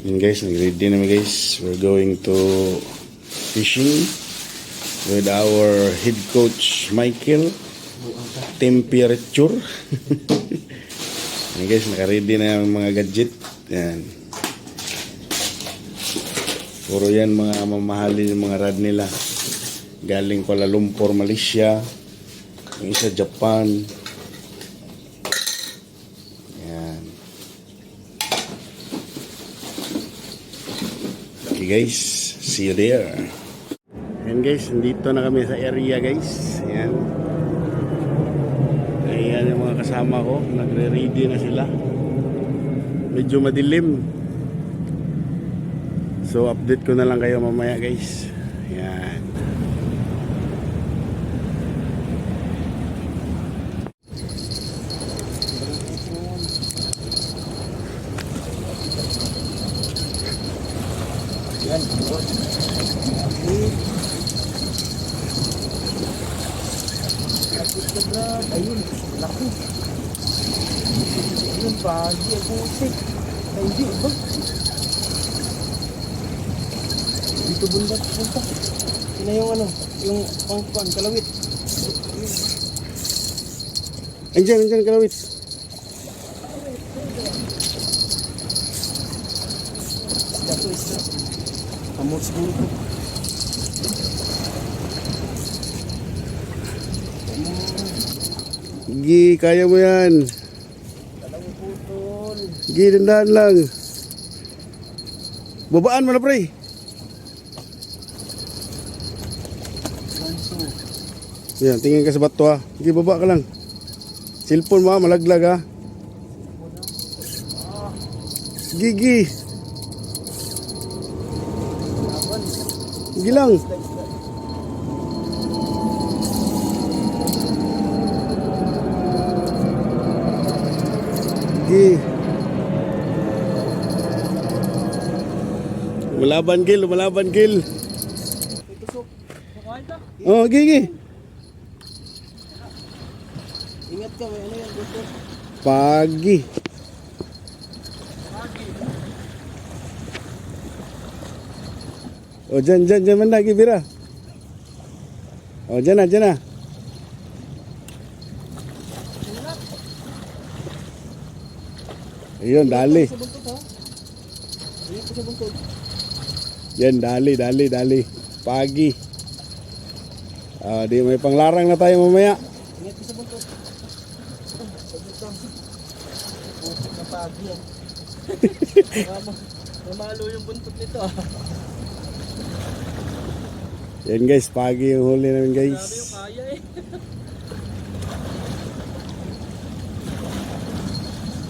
Yun guys, nag-ready naman guys. We're going to fishing with our head coach Michael. Temperature. Yan guys, naka-ready na yung mga gadget. Yan. Puro yan mga mamahalin yung mga rad nila. Galing Kuala Lumpur, Malaysia. Yung isa Japan. Yan. Okay guys, see you there. Ayan guys, nandito na kami sa area guys. Ayan. Ayan yung mga kasama ko. Nagre-ready na sila. Medyo madilim. So update ko na lang kayo mamaya guys. Ayan. Yan. Ayun, laki. Ayun, pagi, putik. Ay, hindi, ba? Dito bundat, punta. Sina yung ano, yung pangkuan, kalawit. Andyan kalawit. Dato isda. Amor siguro ko. Gi, kaya mo yan. Dalawang putol. Gi, dandahan lang. Babaan mo na pre. Ganso. Yan, tingin ka sa bato ha. Gi, baba ka lang. Cellphone mo ha, malaglag ha. Gi. Laban. Gi lang. Gi. Lumalaban Gil. Itusok. Makain ka? Oh, gi. Ingat ka, may ano yan, butol. Pagi. Oh, dyan man lagi, Bira. Oh, dyan na. Ayun, dali. Sa buntot ha? Ingat ka sa buntot. Yan, dali. Pagi. Di may panglarang na tayo mamaya. Ingat ka sa buntot. Sabot lang. Putik na pagi yan. Mamalo yung buntot nito ah. Yan guys, pagi yung huli namin Grabe yung guys. kaya eh.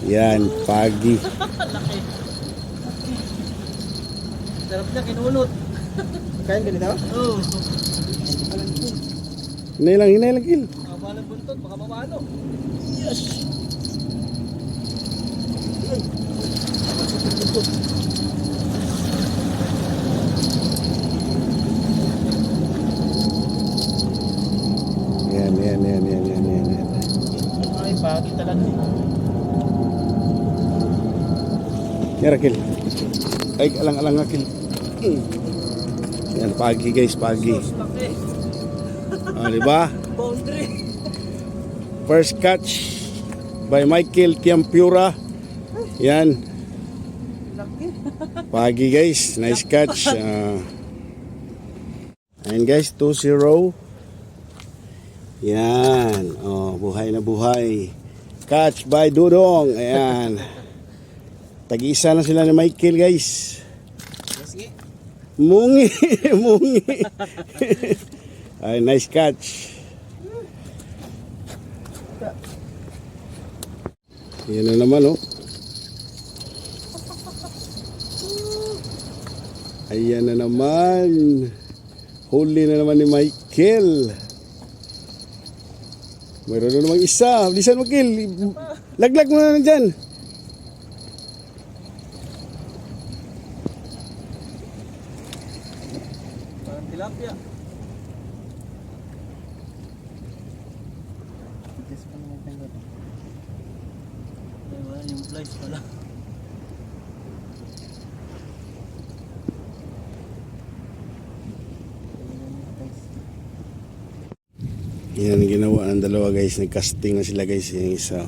Yan, pagi. Laki. Sarap niya, kinunot. Kaya ganito? Oo. Hinay lang, Gil. Haba ng buntot, baka mamalo. Yes! Ay! Buntot. Yan. Ay, pagi talaga. Yan, Gil. Ay, alang Gil. Yan, pagi guys, pagi. Sus, laki. Diba? Boundary. First catch by Michael Tiampura. Yan, Laki. pagi guys. Nice catch. Ayan guys, 2-0. Yan. Oh, buhay na buhay. Catch by Dudong. Ayan. Tag-isa na sila ni Michael guys. Sige. Mungi. Ay, nice catch. Yan na naman oh. Ayan na naman. Huli na naman ni Michael. Mayroon na namang isa. Bilisan mo, Gil. Laglag mo na dyan. Parang tilapia. Yung flies pala. Yan ginawa ng dalawa guys. Nag-casting na sila guys. Yung isa.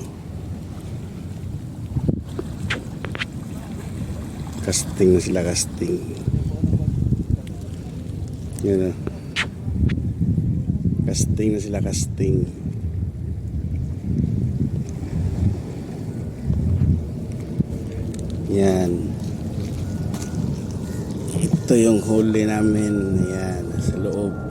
Casting na sila, casting. Yan o. Casting na sila, casting. Yan. Ito yung huli namin. Yan, sa loob.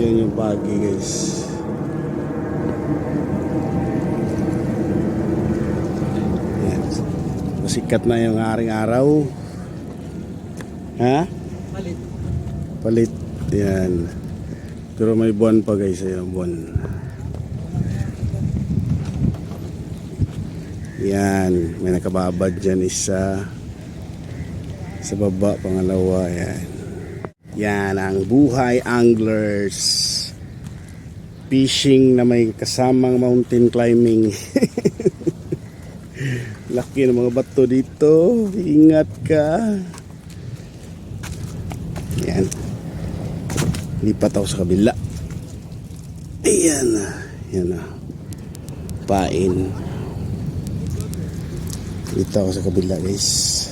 Yan yung bagi guys. Yan. Masikat na yung aring araw. Ha? Malit. Palit. Yan. Pero may buwan pa guys. Ayan, buwan. Yan. May nakababad dyan isa. Sa baba, pangalawa. Yan. Yan ang buhay anglers. Fishing na may kasamang mountain climbing. Laki ng mga bato dito. Ingat ka. Yan. Lipat ako sa kabila. Ayan na. Yan na. Pain. Dito ako sa kabila guys.